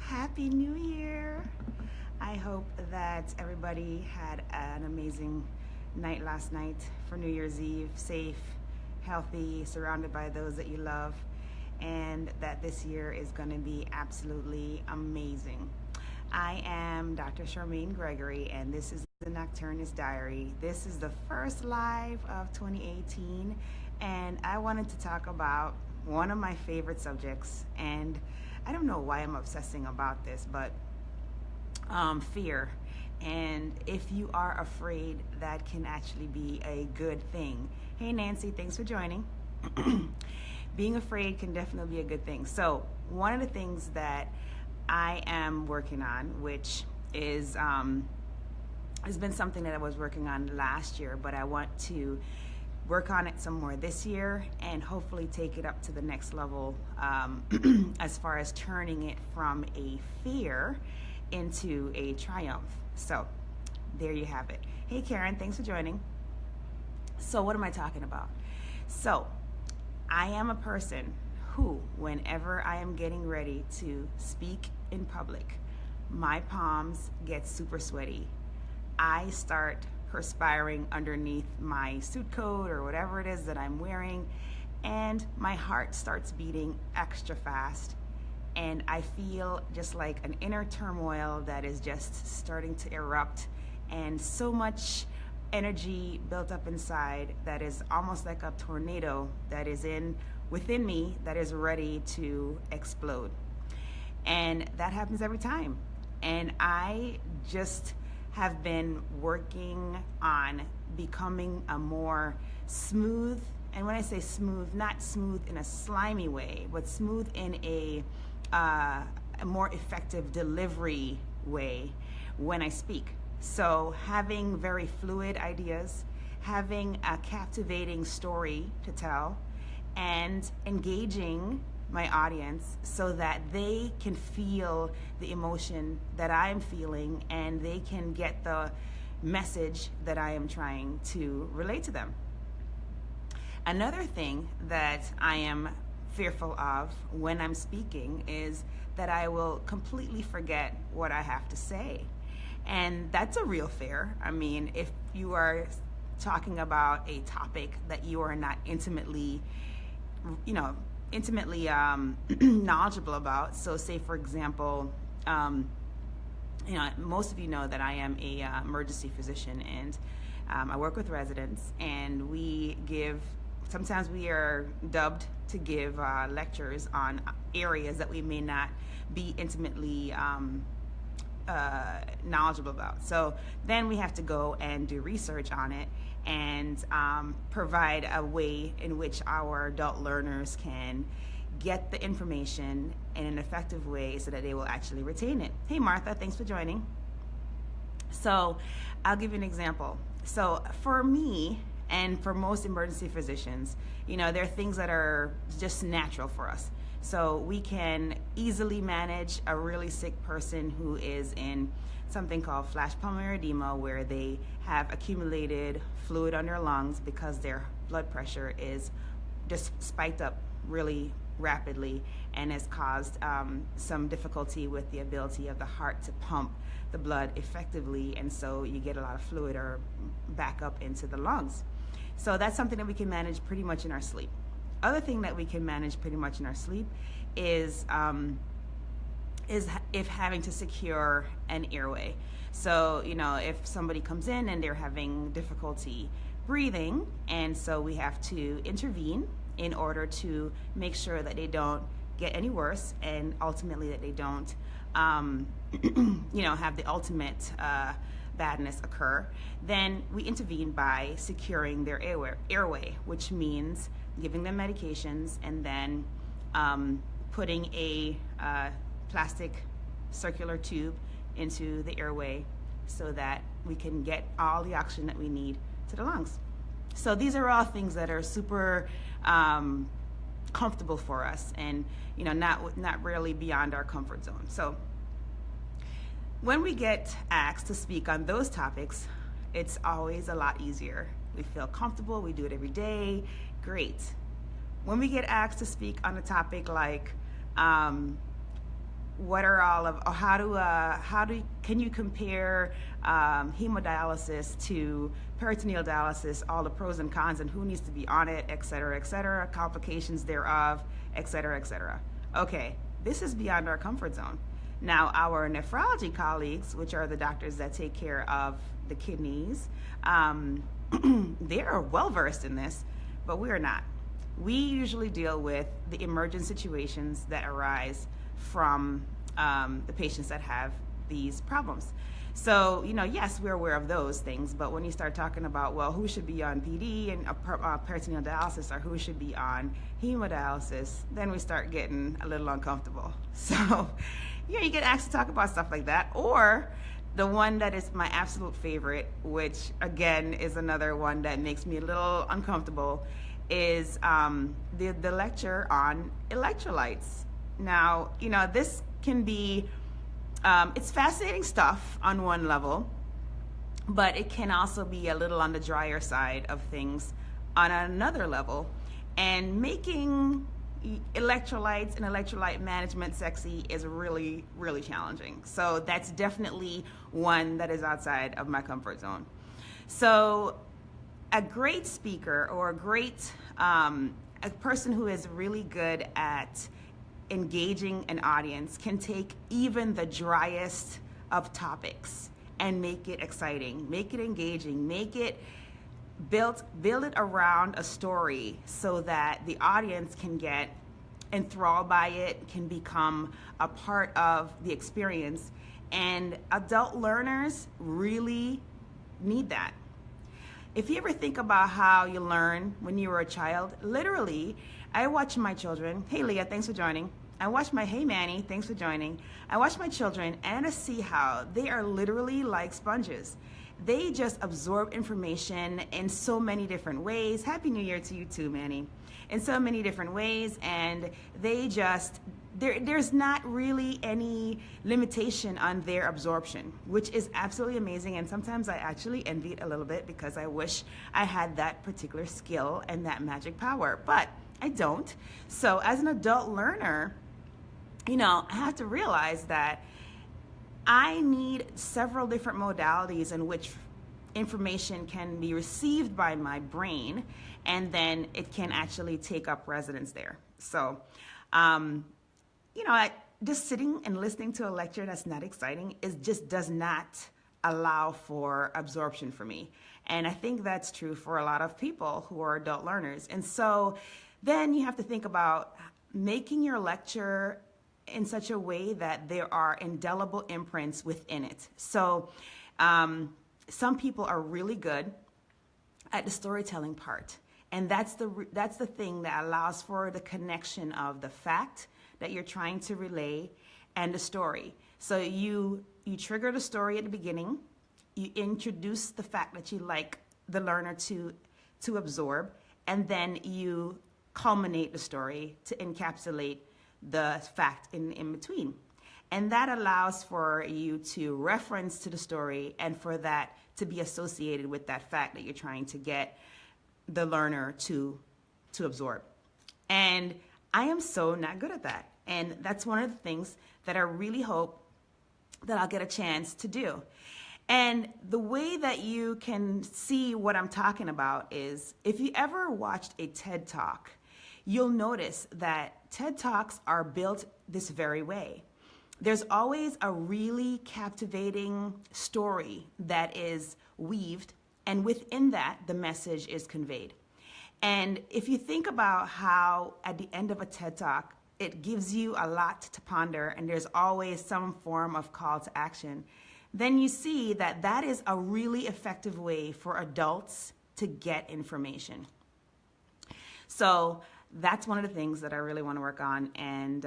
Happy New Year! I hope that everybody had an amazing night last night for New Year's Eve, safe, healthy, surrounded by those that you love, and that this year is going to be absolutely amazing. I am Dr. Charmaine Gregory, and this is the Nocturnist Diary. This is the first live of 2018, and I wanted to talk about one of my favorite subjects, and I don't know why I'm obsessing about this, but fear. And if you are afraid, that can actually be a good thing. Hey, Nancy, thanks for joining. Being afraid can definitely be a good thing. So one of the things that I am working on, which is has been something that I was working on last year, but I want to work on it some more this year and hopefully take it up to the next level as far as turning it from a fear into a triumph. So there you have it. Hey Karen, thanks for joining. So what am I talking about? So I am a person who, whenever I am getting ready to speak in public, my palms get super sweaty. I start perspiring underneath my suit coat or whatever it is that I'm wearing, and my heart starts beating extra fast, and I feel just like an inner turmoil that is just starting to erupt, and so much energy built up inside that is almost like a tornado that is within me that is ready to explode. And that happens every time. And I just have been working on becoming a more smooth, and when I say smooth, not smooth in a slimy way, but smooth in a more effective delivery way when I speak. So having very fluid ideas, having a captivating story to tell, and engaging my audience so that they can feel the emotion that I am feeling and they can get the message that I am trying to relate to them. Another thing that I am fearful of when I'm speaking is that I will completely forget what I have to say. And that's a real fear. I mean, if you are talking about a topic that you are not intimately knowledgeable about. So say, for example, most of you know that I am a emergency physician, and I work with residents, and sometimes we are dubbed to give lectures on areas that we may not be intimately knowledgeable about. So then we have to go and do research on it and provide a way in which our adult learners can get the information in an effective way so that they will actually retain it. Hey Martha, thanks for joining. So I'll give you an example. So for me, and for most emergency physicians, there are things that are just natural for us. So we can easily manage a really sick person who is in something called flash pulmonary edema, where they have accumulated fluid on their lungs because their blood pressure is just spiked up really rapidly and has caused some difficulty with the ability of the heart to pump the blood effectively, and so you get a lot of fluid or back up into the lungs. So that's something that we can manage pretty much in our sleep. Other thing that we can manage pretty much in our sleep is if having to secure an airway. So, if somebody comes in and they're having difficulty breathing, and so we have to intervene in order to make sure that they don't get any worse, and ultimately that they don't, have the ultimate badness occur, then we intervene by securing their airway, which means giving them medications and then putting a plastic circular tube into the airway so that we can get all the oxygen that we need to the lungs. So these are all things that are super comfortable for us, and not really beyond our comfort zone. So when we get asked to speak on those topics, it's always a lot easier. We feel comfortable, we do it every day, great. When we get asked to speak on a topic like what are all of, or can you compare hemodialysis to peritoneal dialysis, all the pros and cons, and who needs to be on it, et cetera, complications thereof, et cetera. Okay, this is beyond our comfort zone. Now, our nephrology colleagues, which are the doctors that take care of the kidneys, they are well versed in this, but we are not. We usually deal with the emergent situations that arise from the patients that have these problems. So, yes, we're aware of those things, but when you start talking about, well, who should be on PD and peritoneal dialysis, or who should be on hemodialysis, then we start getting a little uncomfortable. So, you get asked to talk about stuff like that, or the one that is my absolute favorite, which again is another one that makes me a little uncomfortable, is the lecture on electrolytes. Now, this can be, it's fascinating stuff on one level, but it can also be a little on the drier side of things on another level. And making electrolytes and electrolyte management sexy is really, really challenging. So that's definitely one that is outside of my comfort zone. So a great speaker, or a person who is really good at engaging an audience, can take even the driest of topics and make it exciting, make it engaging, build it around a story so that the audience can get enthralled by it, can become a part of the experience. And adult learners really need that. If you ever think about how you learn when you were a child, literally, I watch my children. Hey, Leah, thanks for joining. Hey, Manny, thanks for joining. I watch my children and I see how they are literally like sponges. They just absorb information in so many different ways. Happy New Year to you too, Manny. In so many different ways, and they just, there's not really any limitation on their absorption, which is absolutely amazing. And sometimes I actually envy it a little bit, because I wish I had that particular skill and that magic power, but I don't. So as an adult learner, I have to realize that I need several different modalities in which information can be received by my brain, and then it can actually take up residence there. So, just sitting and listening to a lecture that's not exciting just does not allow for absorption for me. And I think that's true for a lot of people who are adult learners. And so then you have to think about making your lecture in such a way that there are indelible imprints within it. So some people are really good at the storytelling part. And that's the thing that allows for the connection of the fact that you're trying to relay and the story. So you trigger the story at the beginning, you introduce the fact that you like the learner to absorb, and then you culminate the story to encapsulate the fact in between. And that allows for you to reference to the story and for that to be associated with that fact that you're trying to get the learner to absorb. And I am so not good at that. And that's one of the things that I really hope that I'll get a chance to do. And the way that you can see what I'm talking about is, if you ever watched a TED Talk, you'll notice that TED Talks are built this very way. There's always a really captivating story that is weaved, and within that, the message is conveyed. And if you think about how at the end of a TED Talk, it gives you a lot to ponder, and there's always some form of call to action, then you see that that is a really effective way for adults to get information. So that's one of the things that I really want to work on. And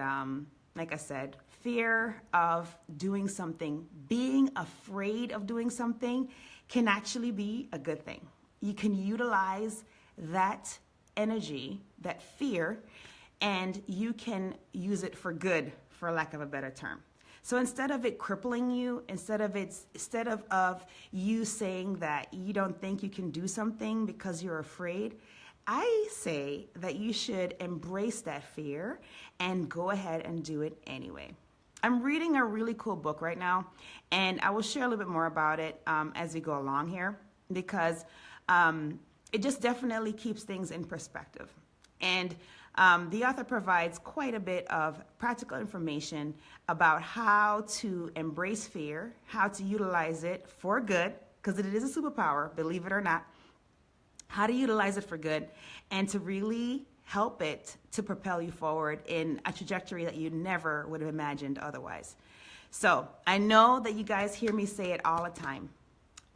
like I said, fear of doing something, being afraid of doing something can actually be a good thing. You can utilize that energy, that fear, and you can use it for good, for lack of a better term. So instead of it crippling you, instead of you saying that you don't think you can do something because you're afraid, I say that you should embrace that fear and go ahead and do it anyway. I'm reading a really cool book right now, and I will share a little bit more about it as we go along here, because it just definitely keeps things in perspective. And the author provides quite a bit of practical information about how to embrace fear, how to utilize it for good, because it is a superpower, believe it or not, how to utilize it for good, and to really help it to propel you forward in a trajectory that you never would have imagined otherwise. So I know that you guys hear me say it all the time,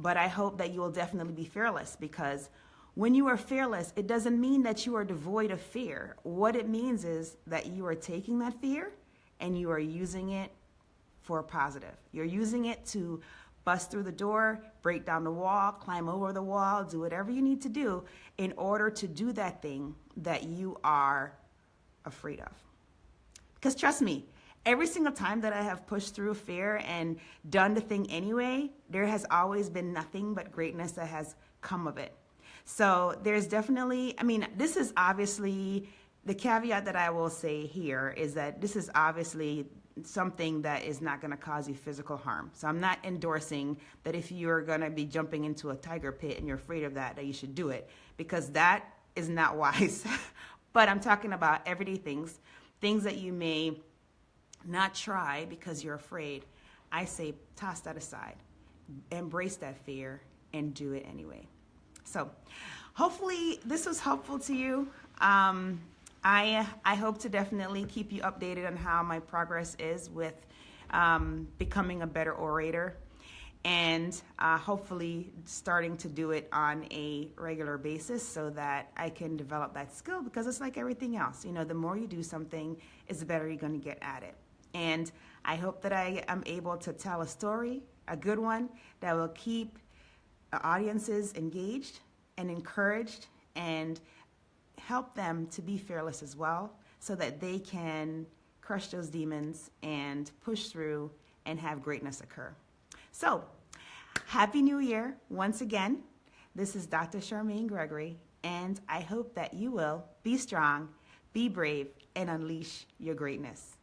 but I hope that you will definitely be fearless, because when you are fearless, it doesn't mean that you are devoid of fear. What it means is that you are taking that fear and you are using it for positive. You're using it to bust through the door, break down the wall, climb over the wall, do whatever you need to do in order to do that thing that you are afraid of. Because trust me, every single time that I have pushed through fear and done the thing anyway, there has always been nothing but greatness that has come of it. So there's definitely, this is obviously, the caveat that I will say here is that this is obviously something that is not going to cause you physical harm. So I'm not endorsing that if you're going to be jumping into a tiger pit and you're afraid of that you should do it, because that is not wise. But I'm talking about everyday things that you may not try because you're afraid. I say toss that aside, embrace that fear, and do it anyway. So hopefully this was helpful to you. I hope to definitely keep you updated on how my progress is with becoming a better orator, and hopefully starting to do it on a regular basis so that I can develop that skill, because it's like everything else. The more you do something, is the better you're going to get at it. And I hope that I am able to tell a story, a good one, that will keep audiences engaged and encouraged and help them to be fearless as well, so that they can crush those demons and push through and have greatness occur. So, Happy New Year once again. This is Dr. Charmaine Gregory, and I hope that you will be strong, be brave, and unleash your greatness.